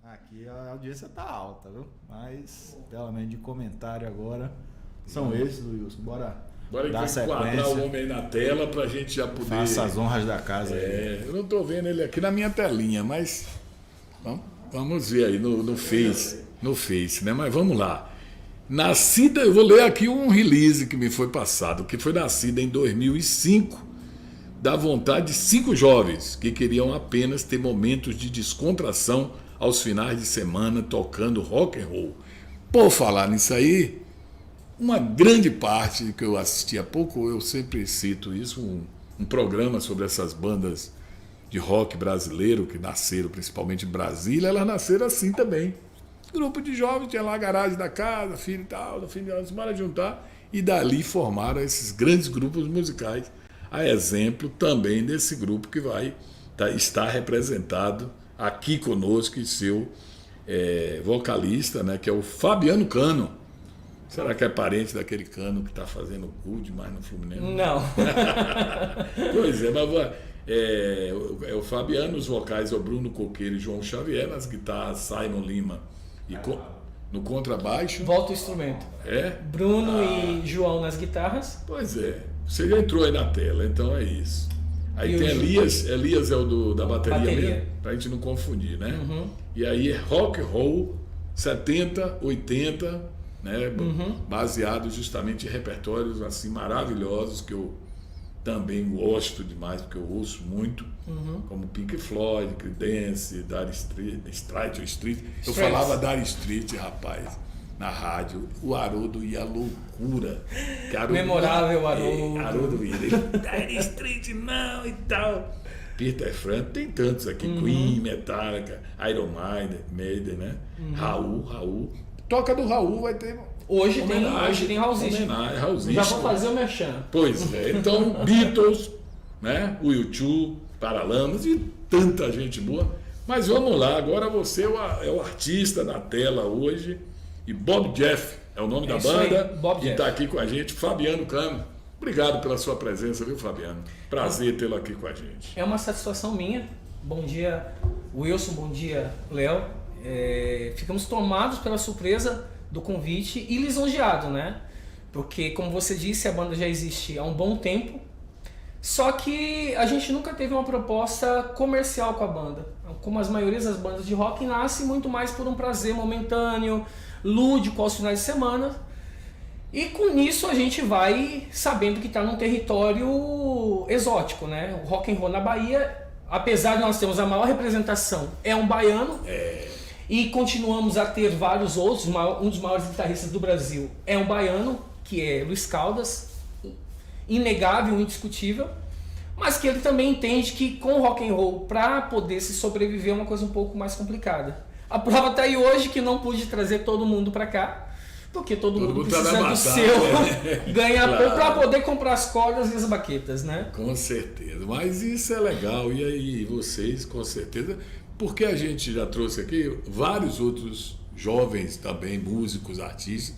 Aqui a audiência tá alta, viu? Mas, pelo menos de comentário agora, são esses, Wilson. Bora dar enquadrar o sequência. homem aí na tela pra gente já poder... Faça as honras da casa aí. Eu não tô vendo ele aqui na minha telinha, mas vamos ver aí no Face, né? Mas vamos lá. Nascida, eu vou ler aqui um release que me foi passado, que foi nascida em 2005, da vontade de 5 jovens que queriam apenas ter momentos de descontração aos finais de semana tocando rock and roll. Por falar nisso aí, uma grande parte que eu assisti há pouco, eu sempre cito isso, um programa sobre essas bandas de rock brasileiro que nasceram principalmente em Brasília, elas nasceram assim também. Grupo de jovens, tinha lá a garagem da casa, filho e tal, no fim de semana juntar, e dali formaram esses grandes grupos musicais, a exemplo também desse grupo que vai estar representado aqui conosco e seu vocalista, né, que é o Fabiano Cano. Será que é parente daquele Cano que está fazendo good mais no Fluminense? Não. Pois é, mas é o Fabiano, os vocais é o Bruno Coqueiro e João Xavier, nas guitarras Simon Lima e no contrabaixo. Volta o instrumento. Bruno e João nas guitarras. Pois é, você já entrou aí na tela, então é isso. Aí E tem o Elias é o da bateria mesmo, pra gente não confundir, né? Uhum. E aí é rock and roll 70, 80, né? Baseado justamente em repertórios assim maravilhosos que eu também gosto demais, porque eu ouço muito, como Pink Floyd, Creedence, Dire Street. Eu falava Dire Street, rapaz, na rádio. O Haroldo ia à loucura. Memorável Haroldo. Haroldo ia, Dire Street não e tal. Peter Frampton, tem tantos aqui, Queen, Metallica, Iron Maiden, né? Raul. Toca do Raul, vai ter... Hoje tem Raulzista. Já vou fazer o merchan. Pois é, então Beatles, né? O U2, Paralamas e tanta gente boa. Mas vamos lá, agora você é o artista na tela hoje. E Bob Jeff é o nome da banda. Bob e está Jeff. aqui com a gente, Fabiano Cano. Obrigado pela sua presença, viu, Fabiano? Prazer tê-lo aqui com a gente. É uma satisfação minha. Bom dia, Wilson. Bom dia, Léo. Ficamos tomados pela surpresa do convite e lisonjeado, né? Porque, como você disse, a banda já existe há um bom tempo, só que a gente nunca teve uma proposta comercial com a banda. Como as maiorias das bandas de rock, nasce muito mais por um prazer momentâneo, lúdico aos finais de semana, e com isso a gente vai sabendo que está num território exótico, né? O rock and roll na Bahia, apesar de nós termos a maior representação, é um baiano. E continuamos a ter vários outros. Um dos maiores guitarristas do Brasil é um baiano, que é Luiz Caldas, inegável, indiscutível, mas que ele também entende que com o rock and roll, para poder se sobreviver, é uma coisa um pouco mais complicada. A prova está aí hoje, que não pude trazer todo mundo para cá, porque todo mundo precisa do seu ganha-pão para poder comprar as cordas e as baquetas, né? Com certeza, mas isso é legal. E aí vocês, com certeza... Porque a gente já trouxe aqui vários outros jovens também, músicos, artistas,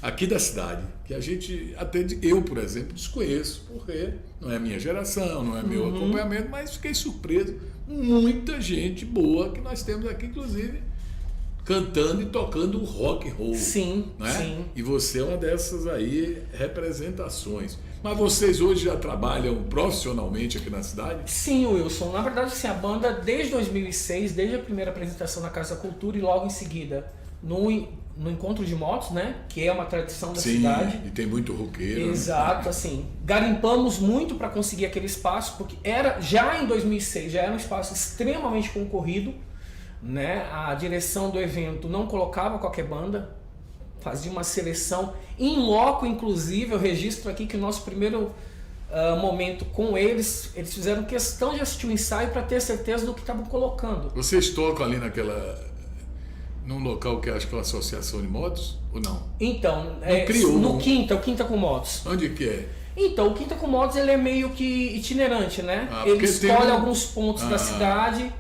aqui da cidade, que a gente, até eu, por exemplo, desconheço, porque não é a minha geração, não é meu acompanhamento, mas fiquei surpreso. Muita gente boa que nós temos aqui, inclusive, cantando e tocando rock and roll. Sim, né? sim. E você é uma dessas aí representações. Mas vocês hoje já trabalham profissionalmente aqui na cidade? Sim, Wilson. Na verdade, sim, a banda desde 2006, desde a primeira apresentação na Casa da Cultura e logo em seguida no Encontro de Motos, né? Que é uma tradição da cidade. E tem muito roqueiro. Exato, né? assim. Garimpamos muito para conseguir aquele espaço, porque já em 2006 já era um espaço extremamente concorrido, né? A direção do evento não colocava qualquer banda, fazia uma seleção em loco, inclusive. Eu registro aqui que o nosso primeiro momento com eles fizeram questão de assistir o ensaio para ter certeza do que estavam colocando. Vocês tocam ali num local que acho que é uma associação de motos, ou não? Então, criou, o Quinta com Motos. Onde que é? Então, o Quinta com Motos ele é meio que itinerante, né? Ele escolhe alguns pontos da cidade.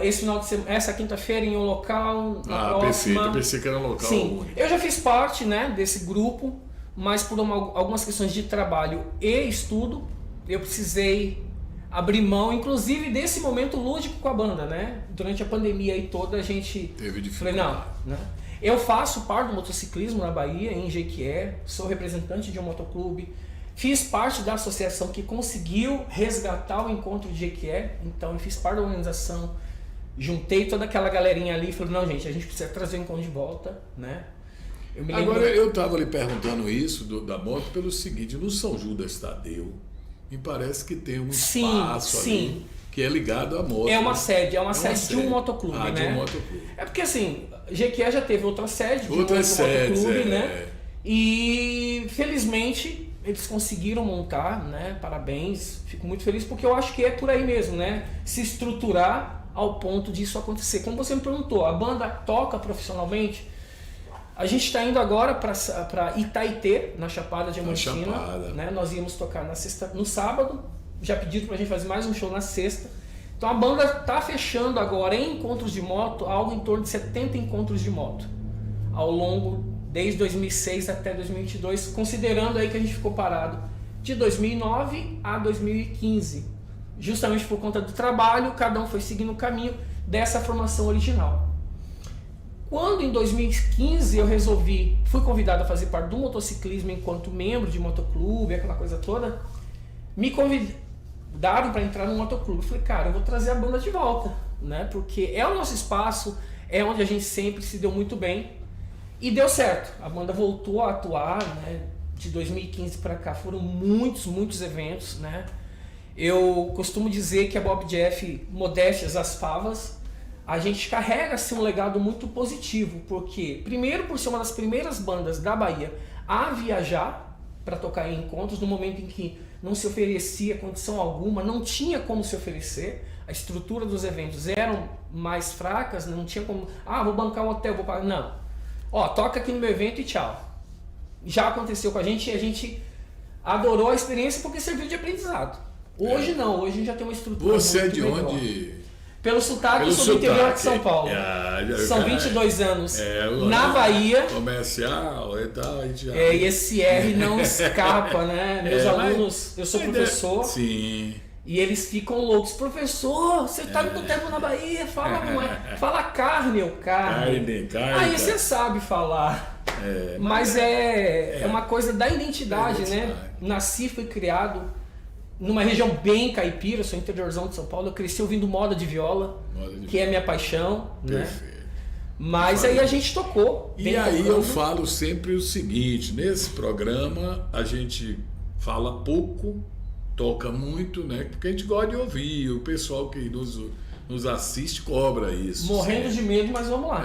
Esse final de semana, essa quinta-feira em um local, na próxima... pensei que era um local. Sim, eu já fiz parte, né, desse grupo, mas por algumas questões de trabalho e estudo, eu precisei abrir mão, inclusive, desse momento lúdico com a banda, né? Durante a pandemia aí toda a gente... Teve dificuldade. Falei, não, né? Eu faço parte do motociclismo na Bahia, em Jequié, sou representante de um motoclube, fiz parte da associação que conseguiu resgatar o encontro de Jequié, então eu fiz parte da organização, juntei toda aquela galerinha ali e falei, não, gente, a gente precisa trazer o encontro de volta, né? Agora, eu estava lhe perguntando isso da moto pelo seguinte, no São Judas Tadeu, me parece que tem um espaço ali que é ligado à moto. É uma sede de um motoclube, né? De um motoclube. É porque assim, Jequié já teve outra sede de outro motoclube, né? E felizmente eles conseguiram montar, né? Parabéns, fico muito feliz porque eu acho que é por aí mesmo, né? Se estruturar ao ponto disso acontecer. Como você me perguntou, a banda toca profissionalmente? A gente está indo agora para Itaitê, na Chapada Diamantina. Né? Nós íamos tocar no sábado, já pediram para a gente fazer mais um show na sexta. Então a banda está fechando agora em encontros de moto, algo em torno de 70 encontros de moto, ao longo, desde 2006 até 2022, considerando aí que a gente ficou parado de 2009 a 2015. Justamente por conta do trabalho, cada um foi seguindo o caminho dessa formação original. Quando em 2015 eu fui convidado a fazer parte do motociclismo enquanto membro de motoclube, aquela coisa toda, me convidaram para entrar no motoclube. Eu falei, cara, eu vou trazer a banda de volta, né? Porque é o nosso espaço, é onde a gente sempre se deu muito bem e deu certo. A banda voltou a atuar, né? De 2015 para cá foram muitos eventos, né? Eu costumo dizer que a Bob Jeff, modéstias às favas, a gente carrega assim, um legado muito positivo, porque primeiro por ser uma das primeiras bandas da Bahia a viajar para tocar em encontros, no momento em que não se oferecia condição alguma, não tinha como se oferecer, a estrutura dos eventos eram mais fracas, não tinha como, vou bancar um hotel, vou pagar, não. Toca aqui no meu evento e tchau. Já aconteceu com a gente e a gente adorou a experiência porque serviu de aprendizado. Hoje não, hoje a gente já tem uma estrutura. Você muito é de melhor. Onde? Pelo sotaque, eu sou do interior de São Paulo. São 22 anos na Bahia. Comercial e tal. E esse R não escapa, né? Meus alunos, eu sou professor. Sim. E eles ficam loucos. Professor, você tá muito tempo na Bahia, fala carne, ou carne. Aí você sabe falar. Mas é uma coisa da identidade, né? Nasci, fui criado numa região bem caipira, sou interiorzão de São Paulo, eu cresci ouvindo moda de viola, que é minha paixão, Perfeito. Né? Mas aí a gente tocou. E aí eu falo sempre o seguinte, nesse programa a gente fala pouco, toca muito, né? Porque a gente gosta de ouvir, o pessoal que nos assiste cobra isso. Morrendo de medo, mas vamos lá.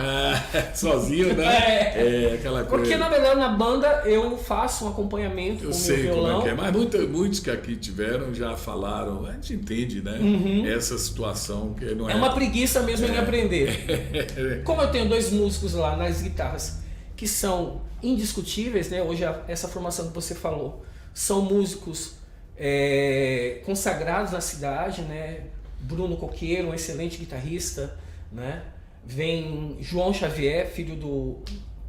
Sozinho, né? Aquela coisa. Porque na verdade na banda eu faço um acompanhamento com o meu violão. Como é que é, mas muitos que aqui tiveram já falaram, a gente entende, né? Essa situação que não é. É uma preguiça mesmo em aprender. Como eu tenho 2 músicos lá nas guitarras que são indiscutíveis, né? Hoje essa formação que você falou são músicos consagrados na cidade, né? Bruno Coqueiro, um excelente guitarrista, né? Vem João Xavier, filho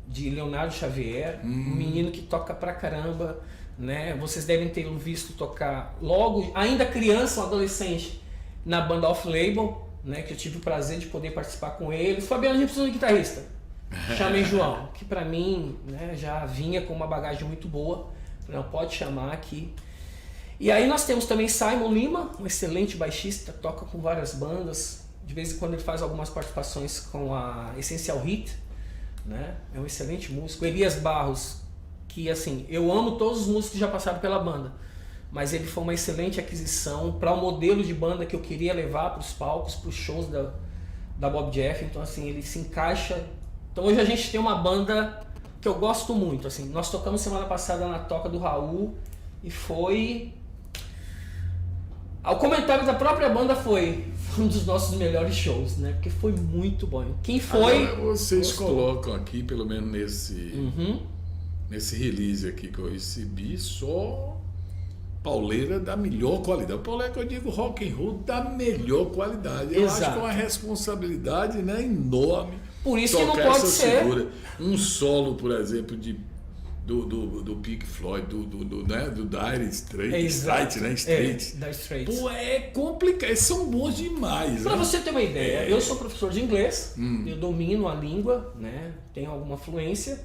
de Leonardo Xavier, um menino que toca pra caramba, né? Vocês devem ter visto tocar logo, ainda criança, um adolescente, na banda Off Label, né? Que eu tive o prazer de poder participar com eles. Fabiano, a gente precisa de um guitarrista. Chamei João, que pra mim, né, já vinha com uma bagagem muito boa. Não pode chamar aqui. E aí nós temos também Simon Lima, um excelente baixista, toca com várias bandas. De vez em quando ele faz algumas participações com a Essential Hit, né? É um excelente músico. Elias Barros, que assim, eu amo todos os músicos que já passaram pela banda, mas ele foi uma excelente aquisição para o modelo de banda que eu queria levar para os palcos, para os shows da Bob Jeff. Então assim, ele se encaixa. Então hoje a gente tem uma banda que eu gosto muito. Assim, nós tocamos semana passada na Toca do Raul e foi... O comentário da própria banda foi um dos nossos melhores shows, né? Porque foi muito bom. Quem foi... Agora vocês colocam aqui, pelo menos nesse release aqui que eu recebi, só pauleira da melhor qualidade. O pauleira que eu digo rock and roll da melhor qualidade. Eu acho que é uma responsabilidade, né, enorme. Por isso que não pode ser. Um solo, por exemplo, de do Pink Floyd, né? Do Dire Straits, né? Dire Straits. Pô, é complicado, eles são bons demais. Para né? você ter uma ideia, eu sou professor de inglês, eu domino a língua, né? Tenho alguma fluência,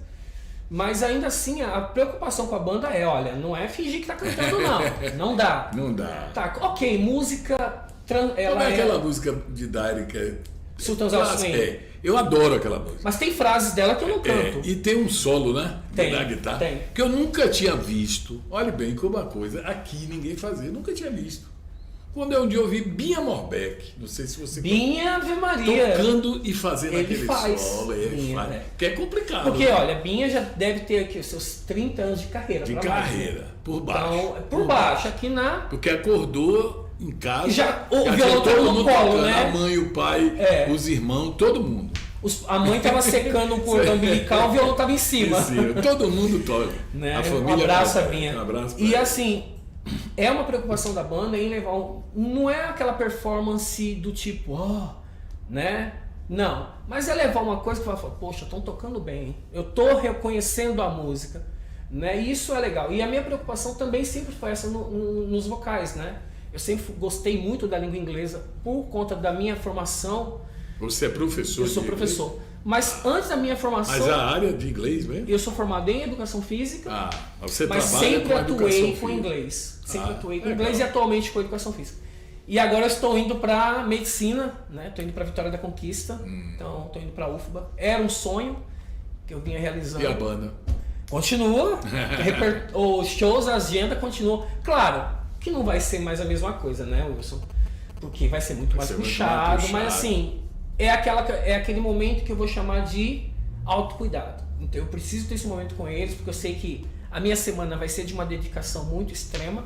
mas ainda assim a preocupação com a banda é, olha, não é fingir que tá cantando não, não dá. Não dá. Tá, ok, música... Como é aquela música de Dire que é... Sultans of Swing. Eu adoro aquela música. Mas tem frases dela que eu não canto. E tem um solo, né? Tem, da guitarra. tem. Que eu nunca tinha visto. Olha bem como uma coisa. Aqui ninguém fazia. Eu nunca tinha visto. Quando eu um dia ouvi Binha Morbeck. Não sei se você... Binha Ave Maria. Tocando e fazendo Ele aquele faz. solo. Binha, faz. né? Que é complicado. Porque, né? olha, Binha já deve ter aqui os seus 30 anos de carreira. De pra mais, carreira. né? Por baixo. Então, por baixo. Aqui na... Porque acordou em casa. O violão tá no colo, né? A mãe, o pai, os irmãos, todo mundo. A mãe tava secando o cordão umbilical, o violão tava em cima. Todo mundo toca. Né? A família. Um abraço a Binha. Um abraço e assim, é uma preocupação da banda em levar não é aquela performance do tipo, né? Não. Mas é levar uma coisa que vai falar, poxa, estão tocando bem, hein? Eu tô reconhecendo a música. Né? E isso é legal. E a minha preocupação também sempre foi essa nos vocais, né? Eu sempre gostei muito da língua inglesa por conta da minha formação. Você é professor? Eu sou professor. Mas antes da minha formação... Mas a área de inglês mesmo? Eu sou formado em educação física, você mas sempre atuei com inglês. Sempre atuei com inglês e atualmente com educação física. E agora eu estou indo para medicina, né? Estou indo para Vitória da Conquista, então estou indo para a UFBA. Era um sonho que eu vinha realizando. E a banda? Continua. Os shows, a agenda continua. Claro que não vai ser mais a mesma coisa, né, Wilson? Porque vai ser muito mais puxado, mas assim... É aquele momento que eu vou chamar de autocuidado. Então eu preciso ter esse momento com eles, porque eu sei que a minha semana vai ser de uma dedicação muito extrema,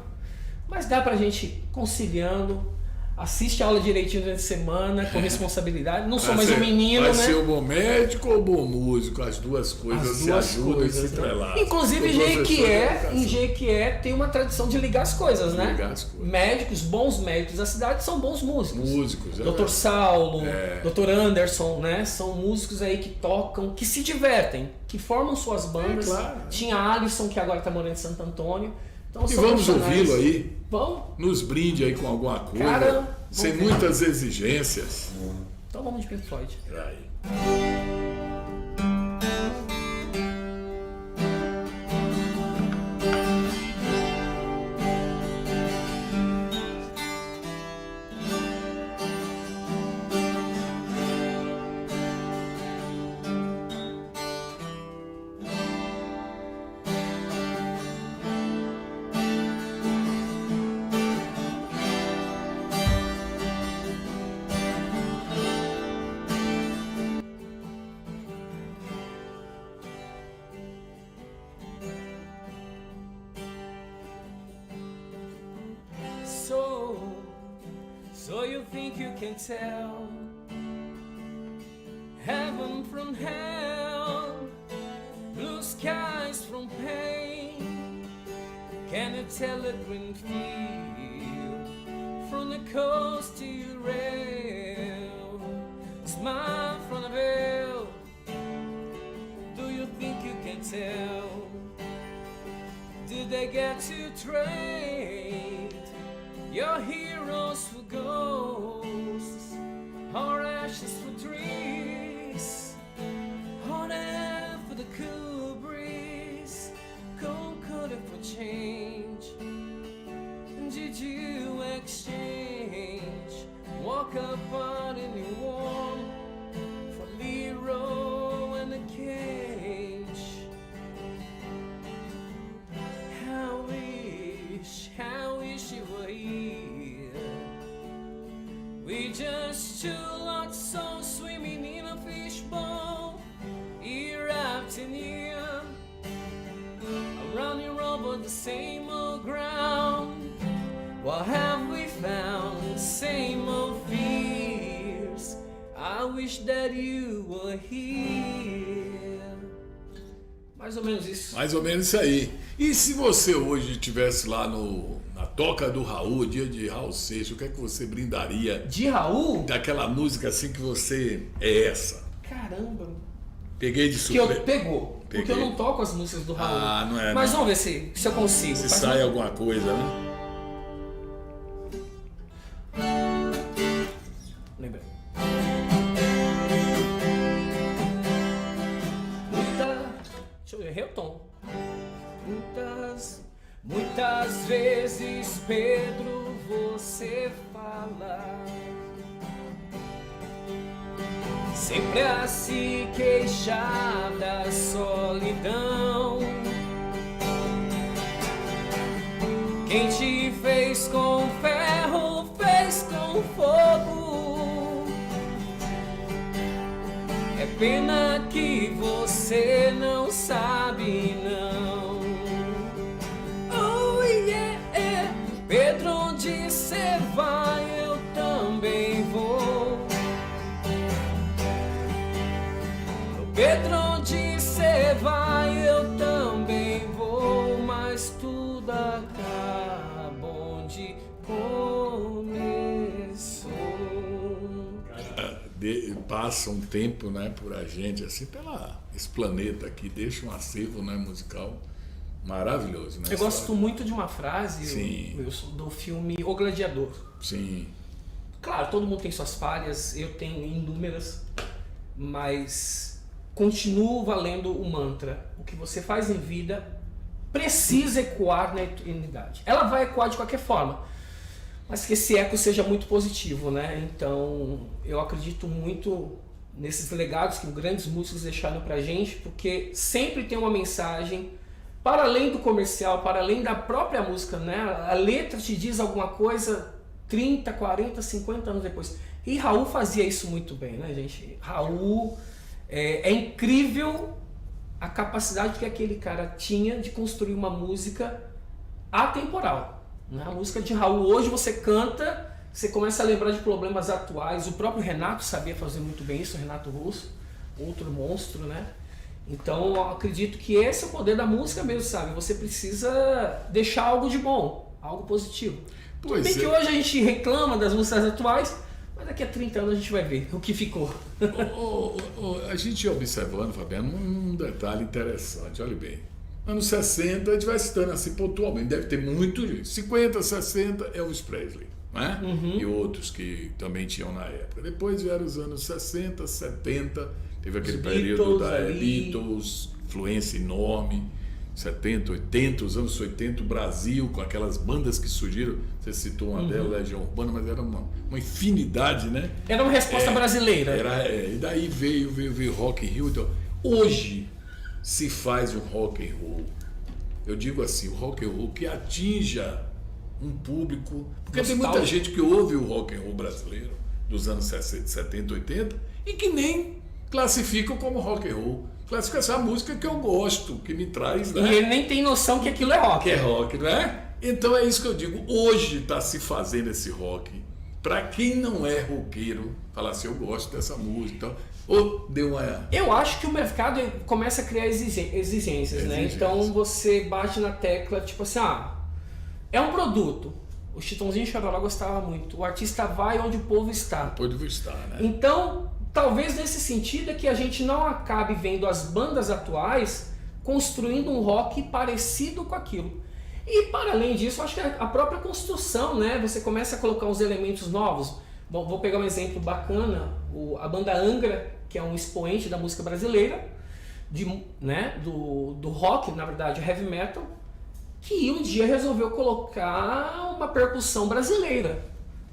mas dá pra gente conciliando, assiste a aula direitinho durante a semana, com responsabilidade. Não sou mais um menino, vai né? Vai ser um bom médico ou bom músico? As duas coisas se ajudam e se entrelaçam. Inclusive em Jequié tem uma tradição de ligar as coisas, né? Ligar as coisas. Médicos, bons médicos da cidade são bons músicos. Músicos, Dr. Saulo, Dr. Anderson, né? São músicos aí que tocam, que se divertem, que formam suas bandas. Claro. Tinha Alisson, que agora está morando em Santo Antônio. Então, e vamos ouvi-lo aí. Vamos. Nos brinde aí com alguma coisa. Cara, sem muitas exigências. Então vamos de Pink Floyd. Aí. So you think you can tell heaven from hell, blue skies from pain? Can you tell a green field from the coast to your rail? Smile from the veil. Do you think you can tell? Did they get to trade your heroes for ghosts, or ashes for trees, hot air for the cool breeze, cold coated for change? Did you exchange walk apart in your warm for Leroy and the cage? How wish you were here. We just two lost souls swimming in a fishbowl, year after year, running over the same old ground. What have we found? Same old fears. I wish that you were here. Mais ou menos isso. Mais ou menos isso aí. E se você hoje estivesse lá na toca do Raul, dia de Raul Seixas, o que é que você brindaria? De Raul? Daquela música assim que você é essa. Caramba. Peguei de Que surpresa. pegou. Porque eu não toco as músicas do Raul. Ah, não é. Mas não. vamos ver se eu consigo. Se Faz sai um- alguma coisa, né? Lembrei. Deixa eu ver, errei o tom. Muitas vezes, Pedro, você fala sempre a se queixar da solidão. Quem te fez com ferro, fez com fogo. É pena que você não sabe, não. Oh yeah, Pedro, onde cê vai, eu também vou. Pedro, onde cê vai, eu também vou. Mas tudo acaba onde começou. Passa um tempo, né, por a gente, assim, esse planeta aqui, deixa um acervo, né, musical maravilhoso, né? Eu gosto muito de uma frase, Sim. Wilson, do filme O Gladiador. Sim. Claro, todo mundo tem suas falhas, eu tenho inúmeras, mas continuo valendo o mantra. O que você faz em vida precisa ecoar na eternidade. Ela vai ecoar de qualquer forma, mas que esse eco seja muito positivo, né? Então, eu acredito muito nesses legados que grandes músicos deixaram pra gente, porque sempre tem uma mensagem para além do comercial, para além da própria música, né? A letra te diz alguma coisa 30, 40, 50 anos depois. E Raul fazia isso muito bem, né, gente? Raul, é incrível a capacidade que aquele cara tinha de construir uma música atemporal, né? A música de Raul, hoje você canta, você começa a lembrar de problemas atuais. O próprio Renato sabia fazer muito bem isso, o Renato Russo, outro monstro, né? Então eu acredito que esse é o poder da música mesmo, sabe? Você precisa deixar algo de bom, algo positivo. Tudo bem que hoje a gente reclama das músicas atuais, mas daqui a 30 anos a gente vai ver o que ficou. A gente observando, Fabiano, um detalhe interessante, olha bem. Anos 60, a gente vai citando assim pontualmente, deve ter muito gente. 50, 60, Elvis Presley, né? Uhum. E outros que também tinham na época. Depois vieram os anos 60, 70, teve aquele período da Beatles, influência enorme. 70, 80, os anos 80, o Brasil, com aquelas bandas que surgiram, você citou uma delas, Legião Urbana, mas era uma infinidade, né? Era uma resposta brasileira. E daí veio Rock in Rio. Então, hoje se faz um rock and roll, eu digo assim, o rock and roll que atinja um público, porque tem muita gente que ouve o rock and roll brasileiro dos anos 60, 70, 80 e que nem classificam como rock and roll. Classifica essa música que eu gosto, que me traz, né? E ele nem tem noção que aquilo é rock. Que é rock, não é? Então é isso que eu digo. Hoje está se fazendo esse rock. Para quem não é roqueiro, falar assim, eu gosto dessa música. Então, deu uma... Eu acho que o mercado começa a criar exigências, né? Então você bate na tecla, tipo assim, é um produto. O Chitãozinho e Chororó gostava muito. O artista vai onde o povo está. O povo está, né? Então, talvez nesse sentido é que a gente não acabe vendo as bandas atuais construindo um rock parecido com aquilo. E para além disso, eu acho que a própria construção, né? Você começa a colocar uns elementos novos. Bom, vou pegar um exemplo bacana, a banda Angra, que é um expoente da música brasileira, do rock, na verdade, heavy metal, que um dia resolveu colocar uma percussão brasileira.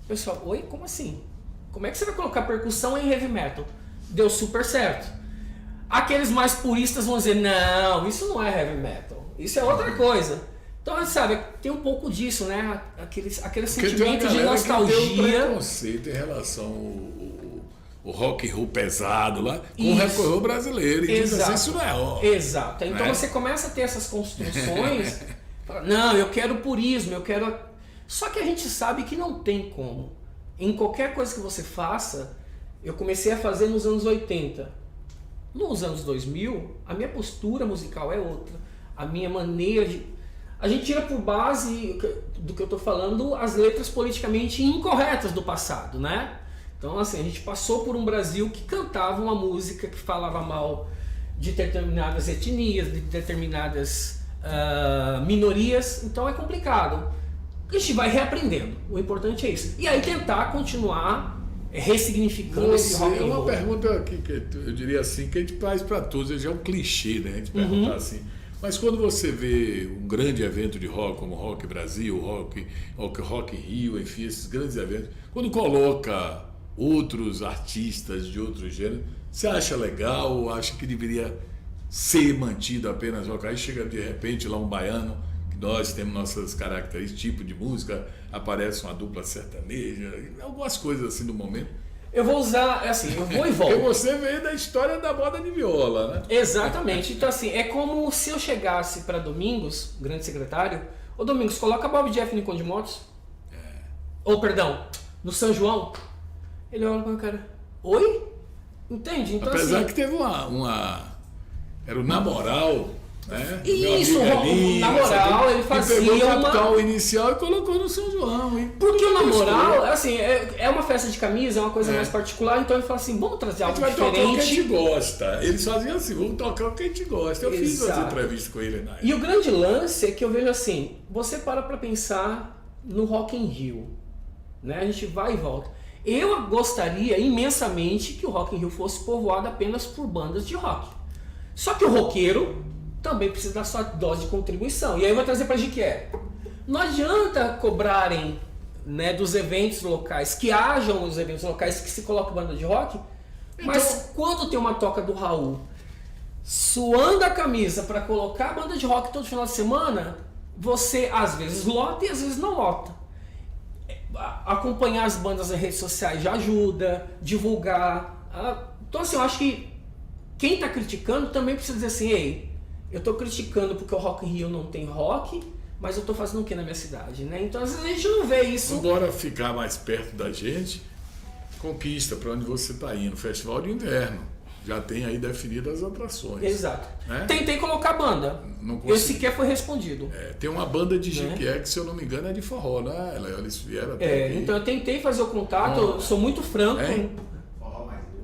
Pessoal, oi, como assim? Como é que você vai colocar percussão em heavy metal? Deu super certo. Aqueles mais puristas vão dizer, não, isso não é heavy metal, isso é outra coisa. Então, sabe, tem um pouco disso, né? Aquele sentimento de nostalgia. Tem um preconceito em relação ao rock and roll pesado lá com o rock and roll brasileiro. E diz assim, isso não é rock. Exato. Então você começa a ter essas construções. Fala, não, eu quero purismo, eu quero... Só que a gente sabe que não tem como. Em qualquer coisa que você faça, eu comecei a fazer nos anos 80. Nos anos 2000, a minha postura musical é outra. A minha maneira de... A gente tira por base do que eu estou falando as letras politicamente incorretas do passado, né? Então, assim, a gente passou por um Brasil que cantava uma música que falava mal de determinadas etnias, de determinadas minorias, então é complicado. A gente vai reaprendendo, o importante é isso. E aí tentar continuar ressignificando esse rock and roll. É uma pergunta que eu diria assim, que a gente faz para todos, já é um clichê, né? A gente perguntar assim. Mas quando você vê um grande evento de rock, como Rock Brasil, Rock Rio, enfim, esses grandes eventos, quando coloca outros artistas de outro gênero, você acha legal ou acha que deveria ser mantido apenas rock? Aí chega de repente lá um baiano, que nós temos nossas características, tipo de música, aparece uma dupla sertaneja, algumas coisas assim do momento. Eu vou usar, assim, eu vou e volto. Porque você veio da história da moda de viola, né? Exatamente. Então, assim, é como se eu chegasse para Domingos, grande secretário, ô Domingos, coloca Bob Jeff no Conde Motos. Ou, perdão, no São João. Ele olha para o cara, oi? Entende? Então, apesar assim, que teve era o Na Moral, né? Isso, Na Moral, ele fazia pegou o capital inicial e colocou no São João, hein? Porque o Na Moral, assim, é uma festa de camisa, é uma coisa mais particular, então ele fala assim, vamos trazer algo diferente. A gente vai tocar o que a gente gosta. Eles faziam assim, vamos tocar o que a gente gosta. Eu fiz as entrevistas com ele na época. E o grande lance é que eu vejo assim, você para pensar no Rock in Rio, né? A gente vai e volta. Eu gostaria imensamente que o Rock in Rio fosse povoado apenas por bandas de rock. Só que o roqueiro também precisa da sua dose de contribuição. E aí eu vou trazer para a Jequié. Não adianta cobrarem, né, dos eventos locais, que hajam os eventos locais que se coloca banda de rock, mas quando tem uma toca do Raul suando a camisa para colocar a banda de rock todo final de semana, você às vezes lota e às vezes não lota. Acompanhar as bandas nas redes sociais já ajuda, divulgar. Então assim, eu acho que quem está criticando também precisa dizer assim, ei, eu estou criticando porque o Rock in Rio não tem rock, mas eu estou fazendo o que na minha cidade, né? Então às vezes a gente não vê isso. Embora ficar mais perto da gente, conquista para onde você está indo. Festival de Inverno, já tem aí definidas as atrações. Exato. Né? Tentei colocar banda, eu sequer foi respondido. Tem uma banda de Jequié que, se eu não me engano, é de forró, né? Eles vieram até aqui. Então eu tentei fazer o contato, sou muito franco.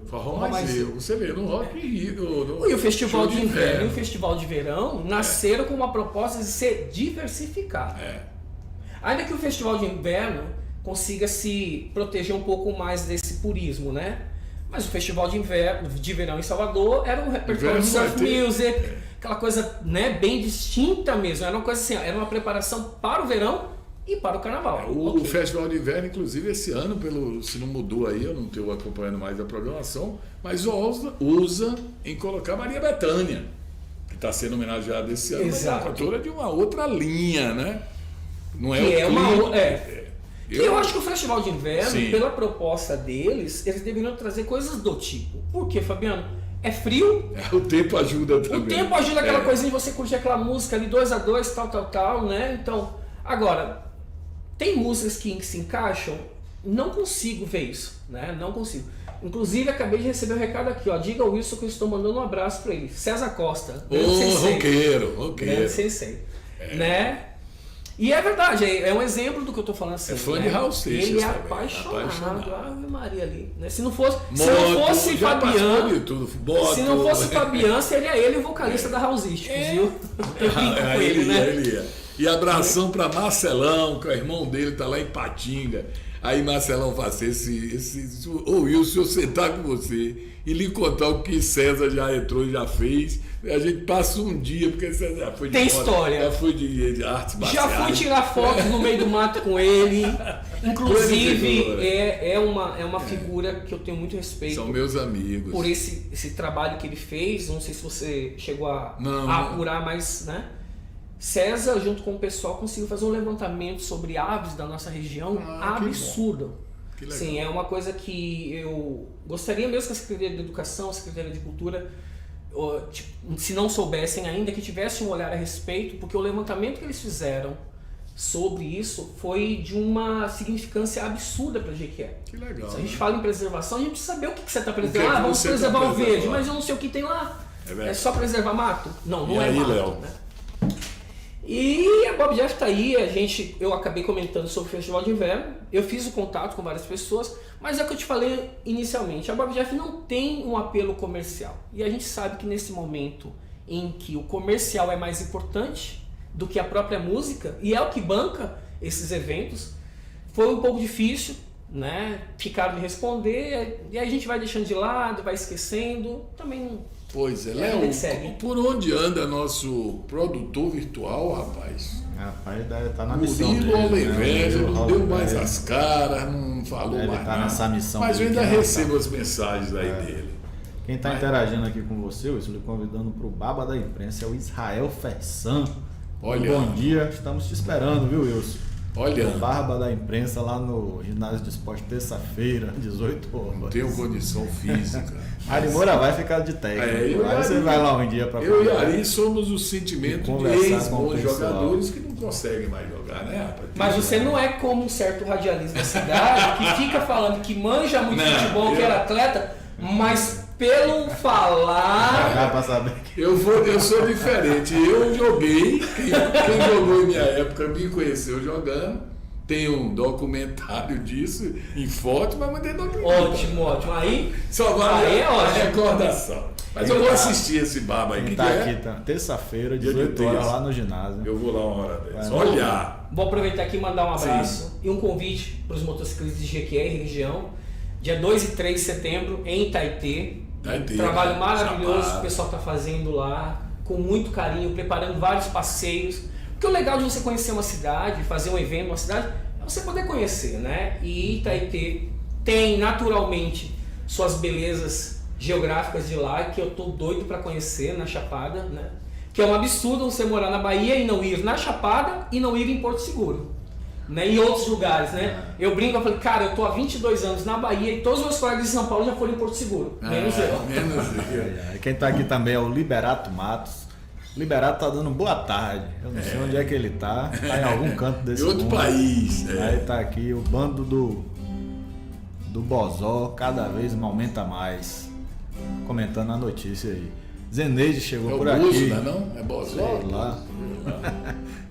Forró mais eu. Você vê, no Rock in Rio. E o Festival de Inverno e o Festival de Verão nasceram com uma proposta de ser diversificado. Ainda que o Festival de Inverno consiga se proteger um pouco mais desse purismo, né? Mas o Festival de Verão em Salvador era um repertório de surf music, aquela coisa, né, bem distinta mesmo. Era uma coisa assim, era uma preparação para o verão e para o carnaval. O Festival de Inverno, inclusive, esse ano, se não mudou aí, eu não estou acompanhando mais a programação, mas usa em colocar Maria Bethânia, que está sendo homenageada esse ano, mas é uma cantora de uma outra linha, né? Não é eu acho que o Festival de Inverno, pela proposta deles, eles deveriam trazer coisas do tipo. Por quê, Fabiano? É frio. O tempo ajuda também. O tempo ajuda aquela coisinha de você curtir aquela música ali 2 a 2, tal, né? Então, agora, tem músicas que se encaixam, não consigo ver isso, né? Não consigo. Inclusive, acabei de receber um recado aqui, ó. Diga ao Wilson que eu estou mandando um abraço para ele. César Costa. Roqueiro. Grande sensei. Né? E é verdade, é um exemplo do que eu estou falando assim. É fã de Raul Seixas. Ele é apaixonado. Ave Maria ali. Né? Se não fosse Fabiano. Se não fosse Fabiano, seria ele o vocalista da Raul Seixas, viu? Eu brinco com ele, né? Ele ia. E abração para Marcelão, que o irmão dele tá lá em Patinga. Aí Marcelão fala assim, ô Wilson, eu sentar com você e lhe contar o que César já entrou e já fez, a gente passa um dia, porque César já foi de tem história. Já foi de artes marciais. Já fui tirar fotos no meio do mato com ele. Inclusive, é uma figura que eu tenho muito respeito. São meus amigos. Por esse trabalho que ele fez, não sei se você chegou a apurar, mas, né? César, junto com o pessoal, conseguiu fazer um levantamento sobre aves da nossa região absurdo. Que legal. Sim, é uma coisa que eu gostaria mesmo que a Secretaria de Educação, a Secretaria de Cultura, se não soubessem ainda, que tivessem um olhar a respeito, porque o levantamento que eles fizeram sobre isso foi de uma significância absurda para a Jequié. Que legal. Se a gente fala em preservação, a gente precisa saber o que você está preservando. Vamos preservar o verde, mas eu não sei o que tem lá. É só preservar mato? Não é aí, mato. Léo? Né? E a Bob Jeff tá aí, eu acabei comentando sobre o Festival de Inverno, eu fiz o contato com várias pessoas, mas é o que eu te falei inicialmente, a Bob Jeff não tem um apelo comercial. E a gente sabe que nesse momento em que o comercial é mais importante do que a própria música, e é o que banca esses eventos, foi um pouco difícil, né? Ficaram de responder, e aí a gente vai deixando de lado, vai esquecendo, também não... Pois é, Léo, por onde anda nosso produtor virtual, rapaz? Rapaz, deve estar na missão Murilo dele, Oliveira, né? não deu mais as caras, não falou Deve mais estar nada. nessa missão Mas eu dele, ainda que recebo as mensagens aí dele. Quem está interagindo aqui com você, Wilson, lhe convidando para o Baba da Imprensa, é o Israel Fersan. Olha. Bom dia, estamos te esperando, viu, Wilson? Olha. O Barba da Imprensa lá no Ginásio de Esporte, terça-feira, 18 horas. Não tenho condição física. Ari Moura vai ficar de técnico. Aí você vai lá um dia para eu e Ari somos o sentimento de conversar com ex-bons o pessoal. jogadores que não conseguem mais jogar, né, rapaz? Mas você não é como um certo radialista da cidade que fica falando que manja muito futebol, que era atleta, mas pelo falar... Dá pra saber que... Eu sou diferente. Eu joguei, quem jogou em minha época me conheceu jogando. Tem um documentário disso em foto, mas mandei documentário. Ótimo, ótimo. Aí, só vale aí é a ótimo. recordação. Mas eu vou assistir esse baba aí. Quem Que tá dia aqui, é? tá, terça-feira, Dia de 18 horas, terça. lá no ginásio. Eu vou lá uma hora dessa. Vai. Olhar. Vou aproveitar aqui e mandar um abraço Sim. e um convite para os motociclistas de Jequié e região. Dia 2 e 3 de setembro, em Itaitê. Trabalho né? maravilhoso que o Chapado. pessoal está fazendo lá, com muito carinho, preparando vários passeios. Porque o legal de você conhecer uma cidade, fazer um evento numa cidade, é você poder conhecer, né? E Itaitê tem naturalmente suas belezas geográficas de lá, que eu tô doido para conhecer na Chapada, né? Que é um absurdo você morar na Bahia e não ir na Chapada e não ir em Porto Seguro, né? E outros lugares, né? Eu brinco, eu falei, cara, eu tô há 22 anos na Bahia e todos os meus colegas de São Paulo já foram em Porto Seguro, menos eu. Menos eu. E quem tá aqui também é o Liberato Matos. O Liberato tá dando boa tarde. Eu não sei onde é que ele tá. Tá em algum canto desse Em outro mundo. país. Aí tá aqui o bando do Bozó, cada vez aumenta mais. Comentando a notícia aí. Zeneide chegou É o por Bozo, aqui. não é não? É Bozó? Sei lá.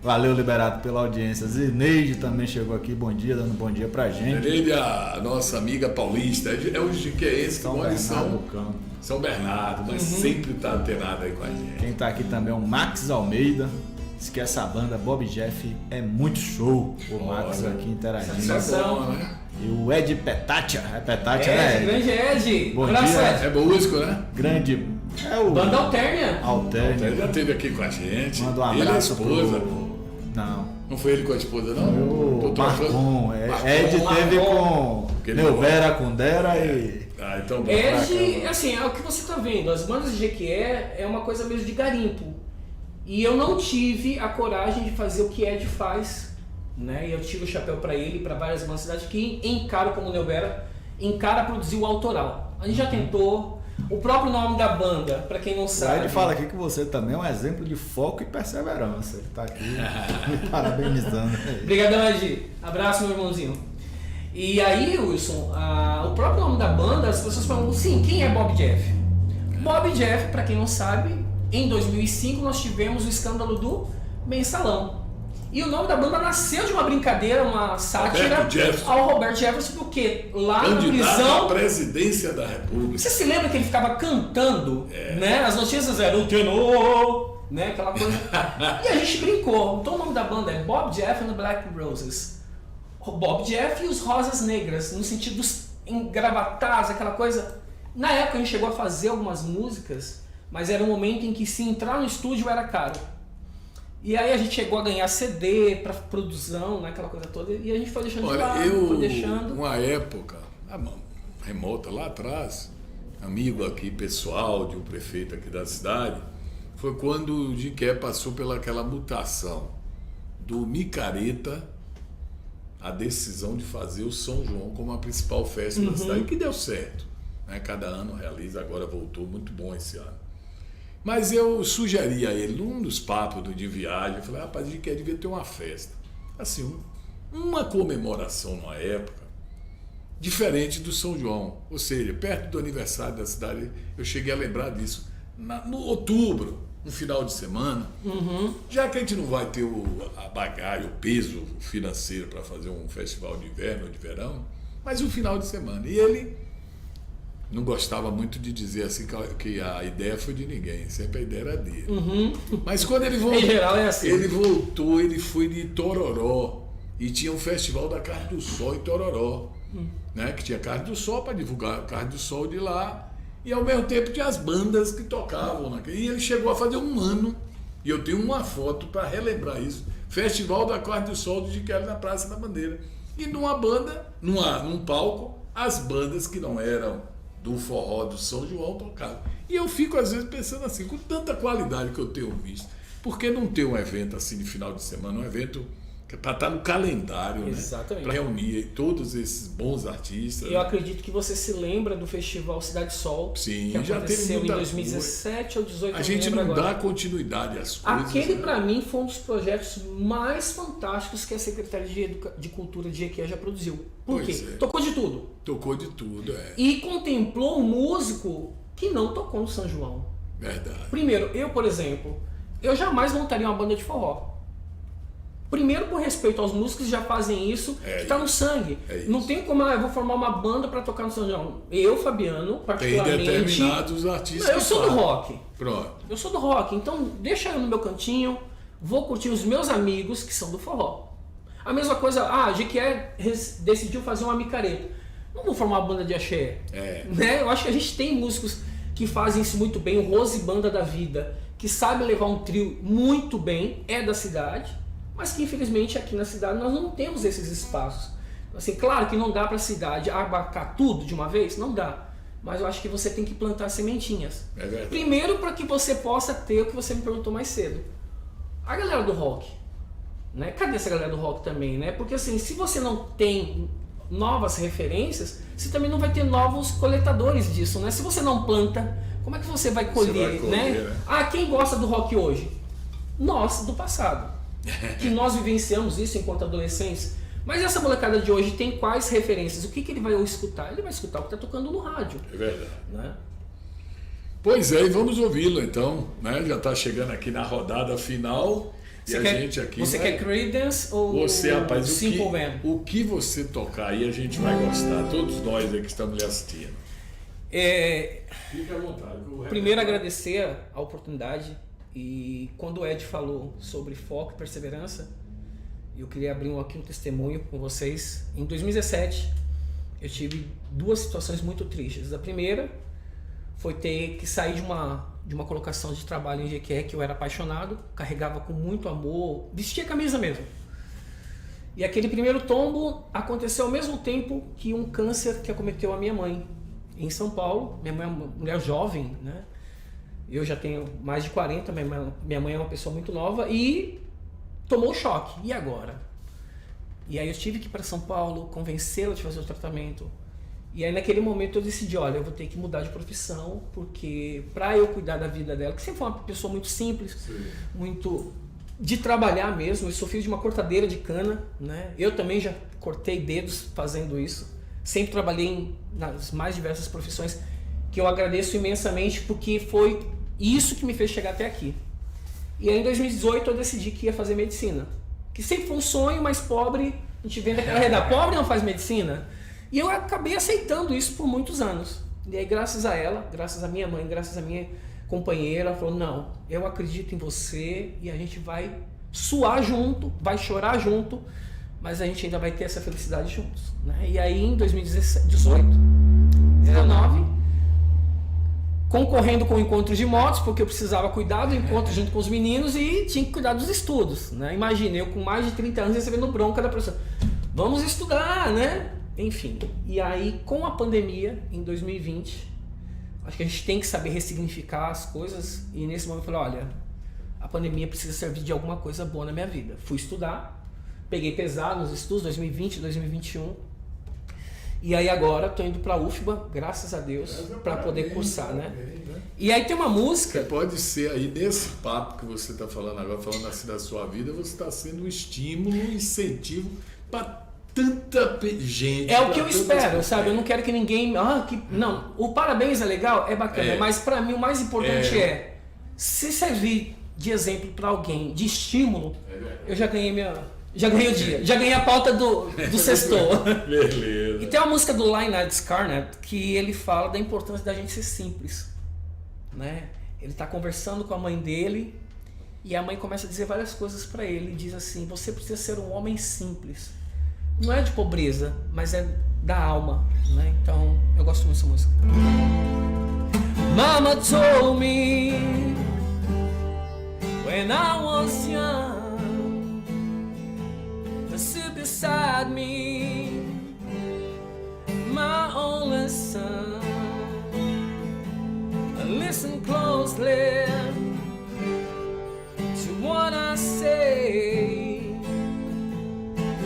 Valeu, Liberato, pela audiência. Zeneide também chegou aqui. Bom dia, dando bom dia pra gente. Ele é a nossa amiga paulista. É o jiqueense que São mora em Bernardo do Campo. São Bernardo, mas sempre tá antenado aí com a gente. Quem tá aqui também é o Max Almeida. Diz que essa banda Bob Jeff é muito show. O Max Olha, aqui interagindo. sensação. Bom, né? E o Ed Petatia. É Petatia, né? Ed? Grande Ed! Bom Abraço, dia. Ed. É músico, né? Grande. É o Banda Altérnia. Ele Alterno. já esteve aqui com a gente. Manda um Ele e a abraço esposa. pro... Não. Não foi ele com a esposa, não? O Tô trocando. Marcon. Marcon. Ed teve com Aquele Neuvera, Kundera e... Ah, então bom. Ed, assim, é o que você tá vendo. As bandas de Jequié é uma coisa mesmo de garimpo. E eu não tive a coragem de fazer o que Ed faz, né? E eu tiro o chapéu para ele, para várias bandas da cidade que encaram como Neuvera, encara produzir o autoral. A gente já tentou. O próprio nome da banda, para quem não O sabe. Ed fala aqui que você também é um exemplo de foco e perseverança. Ele tá aqui me parabenizando. Obrigadão, Ed. Abraço, meu irmãozinho. E aí, Wilson, o próprio nome da banda, as pessoas falam, sim, quem é Bob Jeff? Bob Jeff, para quem não sabe, em 2005 nós tivemos o escândalo do Mensalão. E o nome da banda nasceu de uma brincadeira, uma sátira Roberto Jefferson. ao Roberto Jefferson, porque lá na Candidato à prisão... presidência da República. Você se lembra que ele ficava cantando, né? As notícias eram o tenor, né? Aquela coisa. E a gente brincou. Então o nome da banda é Bob Jeff and the Black Roses. O Bob Jeff e os Rosas Negras, no sentido dos engravatados, aquela coisa. Na época a gente chegou a fazer algumas músicas, mas era um momento em que se entrar no estúdio era caro. E aí a gente chegou a ganhar CD para produção, né? Aquela coisa toda. E a gente foi deixando de Olha, lado, foi deixando. uma época, remota lá atrás, amigo aqui pessoal de um prefeito aqui da cidade, foi quando o Jequié passou pelaquela mutação do micareta, a decisão de fazer o São João como a principal festa da cidade, que deu certo, né? Cada ano realiza, agora voltou, muito bom esse ano. Mas eu sugeri a ele, num dos papos de viagem, eu falei, rapaz, a gente devia ter uma festa. Assim, uma comemoração numa época diferente do São João. Ou seja, perto do aniversário da cidade, eu cheguei a lembrar disso. no outubro, no final de semana, já que a gente não vai ter a bagagem, o peso financeiro para fazer um festival de inverno ou de verão, mas o final de semana. E ele não gostava muito de dizer assim que a ideia foi de ninguém, sempre a ideia era dele. Mas quando ele voltou, em geral é assim. Ele foi de Tororó e tinha um festival da Carne do Sol em Tororó, né? Que tinha Carne do Sol para divulgar a Carne do Sol de lá e ao mesmo tempo tinha as bandas que tocavam naquele. E ele chegou a fazer um ano e eu tenho uma foto para relembrar isso. Festival da Carne do Sol de Jiquele na Praça da Bandeira e numa banda, num palco, as bandas que não eram do forró do São João tocavam. E eu fico às vezes pensando assim, com tanta qualidade que eu tenho visto, por que não ter um evento assim de final de semana, um evento para estar no calendário, exatamente, né? Para reunir todos esses bons artistas. Eu acredito que você se lembra do Festival Cidade Sol, sim, que já aconteceu teve em 2017 ou 2018. A gente não dá continuidade às coisas. Aquele, para mim, foi um dos projetos mais fantásticos que a Secretaria de Cultura de Jequié já produziu. Por quê? Tocou de tudo. Tocou de tudo, é. E contemplou um músico que não tocou no São João. Verdade. Primeiro, eu, por exemplo, eu jamais montaria uma banda de forró. Primeiro, por respeito aos músicos que já fazem isso, que está no sangue. Não tem como eu vou formar uma banda para tocar no São João. Eu, Fabiano, particularmente... Tem determinados artistas. Eu sou do rock. Pronto. Eu sou do rock, então deixa eu no meu cantinho, vou curtir os meus amigos que são do forró. A mesma coisa, a Jequié decidiu fazer uma micareta. Não vou formar uma banda de axé. Né? Eu acho que a gente tem músicos que fazem isso muito bem, o Rose Banda da Vida, que sabe levar um trio muito bem, é da cidade, mas que infelizmente aqui na cidade nós não temos esses espaços. Assim, claro que não dá para a cidade abarcar tudo de uma vez, não dá. Mas eu acho que você tem que plantar sementinhas. Primeiro para que você possa ter o que você me perguntou mais cedo. A galera do rock, né? Cadê essa galera do rock também, né? Porque assim, se você não tem novas referências, você também não vai ter novos coletadores disso, né? Se você não planta, como é que você vai colher, né? Quem gosta do rock hoje? Nós, do passado. Que nós vivenciamos isso enquanto adolescentes. Mas essa molecada de hoje tem quais referências? O que ele vai escutar? Ele vai escutar o que está tocando no rádio. É verdade. Né? Pois é, e vamos ouvi-lo então. Né? Já está chegando aqui na rodada final. Você quer Creedence ou você, rapaz, Simple Man? O que você tocar aí a gente vai gostar. Todos nós aqui que estamos lhe assistindo. Fique à vontade. Primeiro agradecer a oportunidade. E quando o Ed falou sobre foco e perseverança, eu queria abrir aqui um testemunho com vocês. Em 2017, eu tive duas situações muito tristes. A primeira foi ter que sair de uma colocação de trabalho em Jequié, que eu era apaixonado, carregava com muito amor, vestia a camisa mesmo. E aquele primeiro tombo aconteceu ao mesmo tempo que um câncer que acometeu a minha mãe, em São Paulo. Minha mãe é uma mulher jovem, né? Eu já tenho mais de 40, minha mãe é uma pessoa muito nova e tomou o choque. E agora? E aí eu tive que ir para São Paulo, convencê-la de fazer o tratamento. E aí naquele momento eu decidi, olha, eu vou ter que mudar de profissão, porque para eu cuidar da vida dela, que sempre foi uma pessoa muito simples, muito de trabalhar mesmo, eu sou filho de uma cortadeira de cana, né? Eu também já cortei dedos fazendo isso. Sempre trabalhei nas mais diversas profissões, que eu agradeço imensamente, porque foi isso que me fez chegar até aqui. E aí em 2018 eu decidi que ia fazer medicina, que sempre foi um sonho, mas pobre, a gente vem daquela rede, pobre não faz medicina. E eu acabei aceitando isso por muitos anos. E aí graças a ela, graças à minha mãe, graças à minha companheira, ela falou, não, eu acredito em você e a gente vai suar junto, vai chorar junto, mas a gente ainda vai ter essa felicidade juntos. Né? E aí em 2018, 19, concorrendo com o encontro de motos, porque eu precisava cuidar do encontro junto com os meninos e tinha que cuidar dos estudos. Né? Imagina, eu com mais de 30 anos recebendo bronca da professora. Vamos estudar, né? Enfim. E aí, com a pandemia, em 2020, acho que a gente tem que saber ressignificar as coisas. E nesse momento eu falei, olha, a pandemia precisa servir de alguma coisa boa na minha vida. Fui estudar, peguei pesado nos estudos, 2020, 2021. E aí agora estou indo para a UFBA, graças a Deus, para poder cursar, né? E aí tem uma música... Pode ser aí, nesse papo que você está falando agora, falando assim da sua vida, você está sendo um estímulo, um incentivo para tanta gente. É o que eu espero, sabe? Eu não quero que ninguém... Não, o parabéns é legal, é bacana, mas pra mim o mais importante é se servir de exemplo pra alguém, de estímulo, eu já ganhei o dia, já ganhei a pauta do sextou. Beleza. E tem uma música do Lynyrd Skynyrd que ele fala da importância da gente ser simples, né? Ele tá conversando com a mãe dele e a mãe começa a dizer várias coisas pra ele, e diz assim: você precisa ser um homem simples. Não é de pobreza, mas é da alma, né? Então, eu gosto muito dessa música. Mama told me when I was young to sit beside me, my only son. Listen closely to what I say,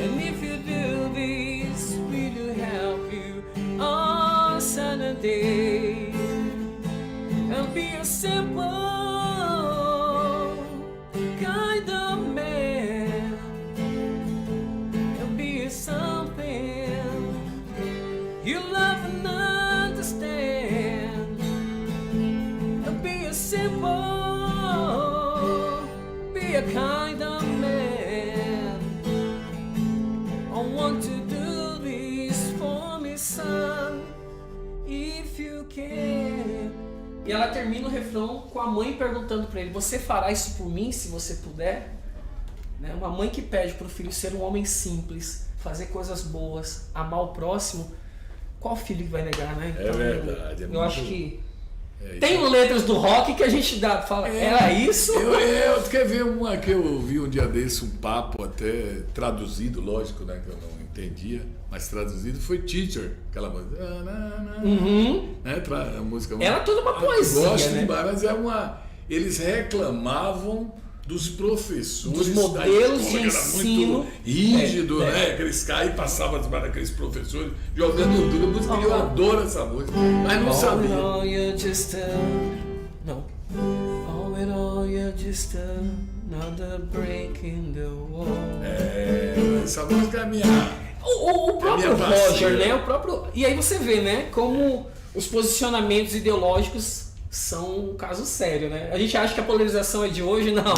and if you do this, will it help you on Saturday? And be a simple kind of man, and be something you love and understand, and be a simple, be a kind of man. I want to do this for me, son, if you can. E ela termina o refrão com a mãe perguntando pra ele: você fará isso por mim se você puder? Né? Uma mãe que pede pro filho ser um homem simples, fazer coisas boas, amar o próximo. Qual filho que vai negar, né? Então, é verdade. Eu acho que tem letras do rock que a gente fala, era isso? Eu quer ver uma que eu vi um dia desse, um papo até traduzido, lógico, né, que eu não entendia, mas traduzido foi Teacher, aquela música. Né, a música. Era toda uma poesia, gosto, né? Mas eles reclamavam dos professores, dos modelos de muito ensino rígido, né? Aqueles caras passavam debaixo daqueles professores jogando tudo. A música, eu adoro essa música, mas não sabia. All you're just no. All you're just another break in the wall. Essa música é minha. O próprio Roger, né? E aí você vê, né? Como os posicionamentos ideológicos são um caso sério, né? A gente acha que a polarização é de hoje, não.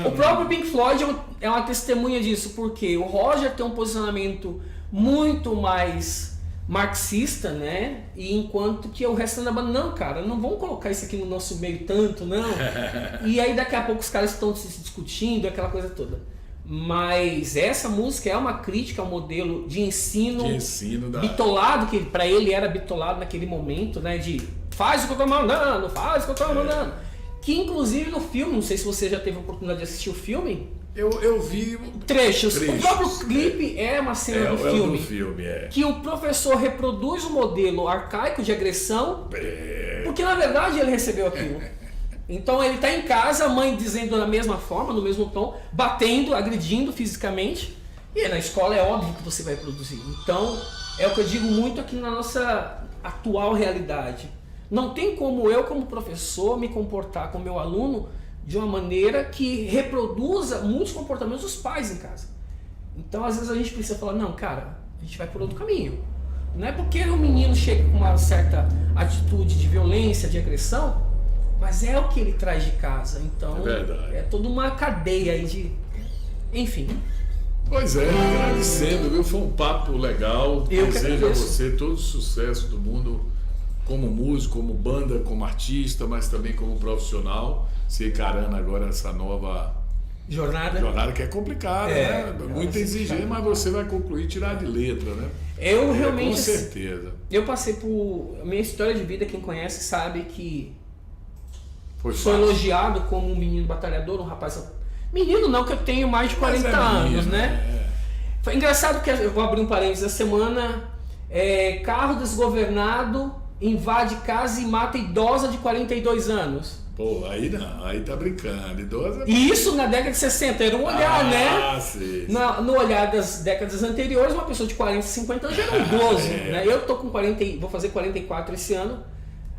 O próprio Pink Floyd é uma testemunha disso, porque o Roger tem um posicionamento muito mais marxista, né? E enquanto que o resto da banda, não, cara, não vamos colocar isso aqui no nosso meio tanto, não. E aí daqui a pouco os caras estão se discutindo, aquela coisa toda. Mas essa música é uma crítica ao modelo de ensino bitolado, que para ele era bitolado naquele momento, né? De faz o que eu tô mandando, faz o que eu tô mandando. Que inclusive no filme, não sei se você já teve a oportunidade de assistir o filme. Eu vi trechos. O próprio clipe é uma cena do filme. Que o professor reproduz o modelo arcaico de agressão, porque na verdade ele recebeu aquilo. Então ele está em casa, a mãe dizendo da mesma forma, no mesmo tom, batendo, agredindo fisicamente. E na escola é óbvio que você vai produzir. Então é o que eu digo muito aqui na nossa atual realidade. Não tem como eu, como professor, me comportar com meu aluno de uma maneira que reproduza muitos comportamentos dos pais em casa. Então às vezes a gente precisa falar, não, cara, a gente vai por outro caminho. Não é porque o menino chega com uma certa atitude de violência, de agressão, mas é o que ele traz de casa. Então é toda uma cadeia aí de... Enfim. Pois é, agradecendo, viu? Foi um papo legal. Desejo a você todo o sucesso do mundo como músico, como banda, como artista, mas também como profissional. Se encarando agora essa nova jornada que é complicada, né? Muita exigência, mas você vai concluir, tirar de letra, né? Eu realmente... Com certeza. Eu passei por... A minha história de vida, quem conhece sabe que sou elogiado como um menino batalhador, um rapaz... Menino não, que eu tenho mais de 40 anos, né? Foi engraçado que, eu vou abrir um parênteses, a semana, carro desgovernado invade casa e mata idosa de 42 anos. Pô, aí não, aí tá brincando, idosa... E isso na década de 60, era um olhar, né? Sim. No olhar das décadas anteriores, uma pessoa de 40, 50 anos já era um idoso, né? Eu tô com 40, vou fazer 44 esse ano,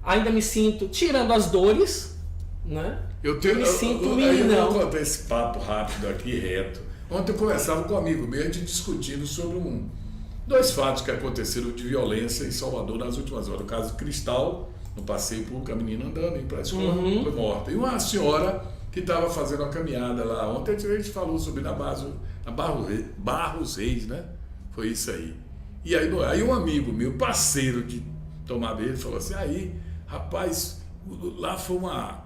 ainda me sinto, tirando as dores, né? Eu me sinto meninão. Eu vou contar esse papo rápido aqui, reto. Ontem eu conversava com um amigo meu, a gente discutindo sobre dois fatos que aconteceram de violência em Salvador nas últimas horas. O caso do Cristal, no passeio público, a menina andando, indo para a escola, foi morta. E uma senhora que estava fazendo uma caminhada lá. Ontem a gente falou sobre na Barros Reis, né? Foi isso aí. E aí um amigo meu, parceiro de tomar dele, falou assim, aí, rapaz, lá foi uma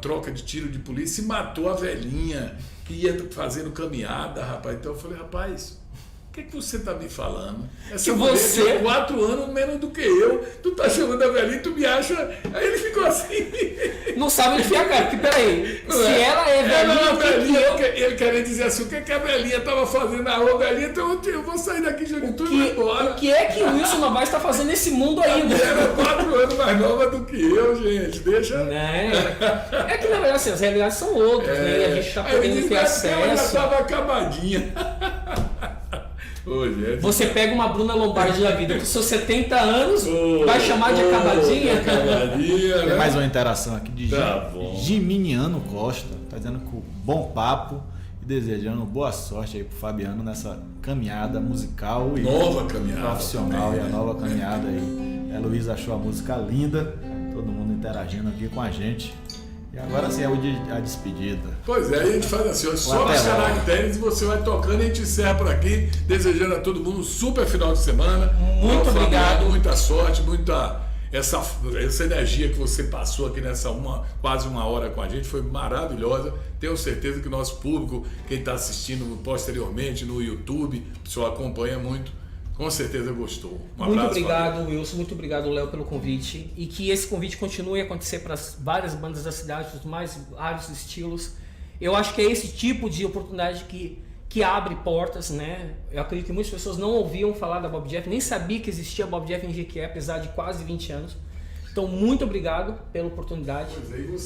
troca de tiro de polícia e matou a velhinha que ia fazendo caminhada, rapaz. Então eu falei, rapaz, o que você tá me falando? Essa mulher tem 4 anos menos do que eu. Tu tá chamando a velhinha e tu me acha... Aí ele ficou assim... Não sabe onde fica, cara, porque peraí, ela é velhinha... Ele queria dizer assim, o que a velhinha tava fazendo na rua, velhinha, então eu vou sair daqui de tudo e embora. O que é que o Wilson Novaes está fazendo nesse mundo ainda? Ela é 4 anos mais nova do que eu, gente, deixa... É que na verdade assim, as realidades são outras, né? E a gente está podendo ter acesso... Ela já tava acabadinha. Você pega uma Bruna Lombardi da vida com seus 70 anos, vai chamar de acabadinha? Tem mais uma interação aqui de Giminiano Costa, tá dizendo que bom papo e desejando boa sorte aí pro Fabiano nessa caminhada musical e nova caminhada profissional também, e a nova caminhada aí. A Luísa achou a música linda, todo mundo interagindo aqui com a gente. E agora sim é a despedida. Pois é, aí a gente faz assim, só os caracteres e você vai tocando e a gente encerra por aqui, desejando a todo mundo um super final de semana. Muito obrigado. Muita sorte, essa energia que você passou aqui nessa quase uma hora com a gente foi maravilhosa. Tenho certeza que o nosso público, quem está assistindo posteriormente no YouTube, o pessoal acompanha muito. Com certeza gostou. Muito obrigado, Wilson. Muito obrigado, Léo, pelo convite. E que esse convite continue a acontecer para várias bandas da cidade, dos mais vários estilos. Eu acho que é esse tipo de oportunidade que abre portas, né? Eu acredito que muitas pessoas não ouviam falar da Bob Jeff, nem sabia que existia Bob Jeff em Jequié, apesar de quase 20 anos. Então, muito obrigado pela oportunidade.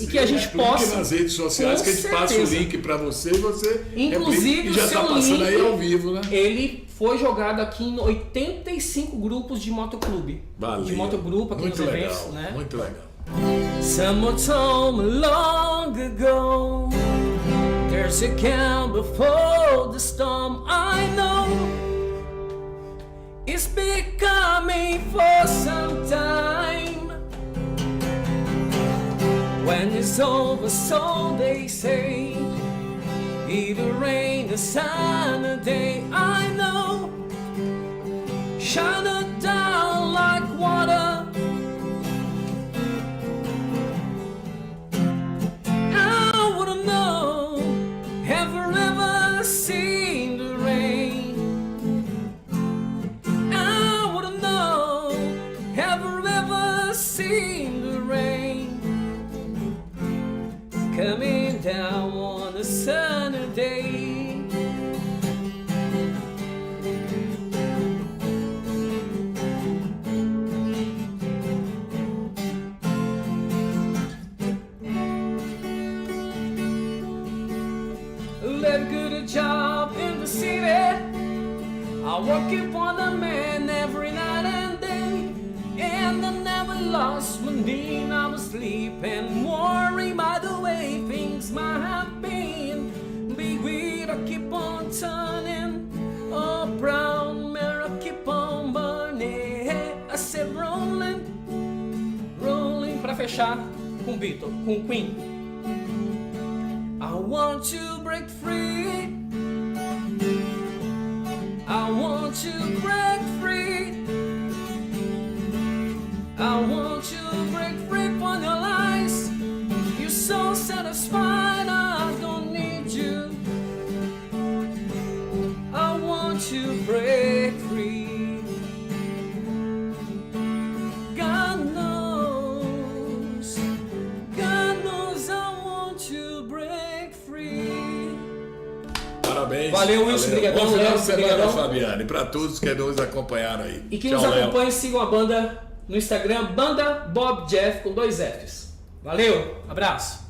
E que a gente possa... nas redes sociais, que a gente passa o link para você e você... Inclusive, já está passando aí ao vivo, né? Ele foi jogado aqui em 85 grupos de motoclube. Valeu. De motogrupo aqui muito nos legal, eventos, né? Muito legal. Someone told me long ago, there's a calm before the storm. I know it's been coming for some time. When it's over, so they say, it'll rain, a sunny day. I know, shine it down like water. I wouldn't know, have you ever seen the rain? I wouldn't know, have you ever seen the rain? Coming down on a sunny day. Let good a job in the city. I work it for the man every night and day. And I never lost one day. I was sleeping, worrying by the way things might have been. Big wheel, I keep on turning. Oh, brown mare, I keep on burning. I said rolling, rolling. Pra fechar com Beatles, com Queen. I want to break free. I want to break free. I want to break free from your lies. You're so satisfied, I don't need you. I want to break free. God knows I want to break free. Parabéns. Valeu, Wilson. Obrigadão. Bom final de semana, Fabiano. E para todos que nos acompanharam aí. E que nos acompanhe, sigam a banda no Instagram, Banda Bob Jeff com 2 Fs. Valeu, abraço.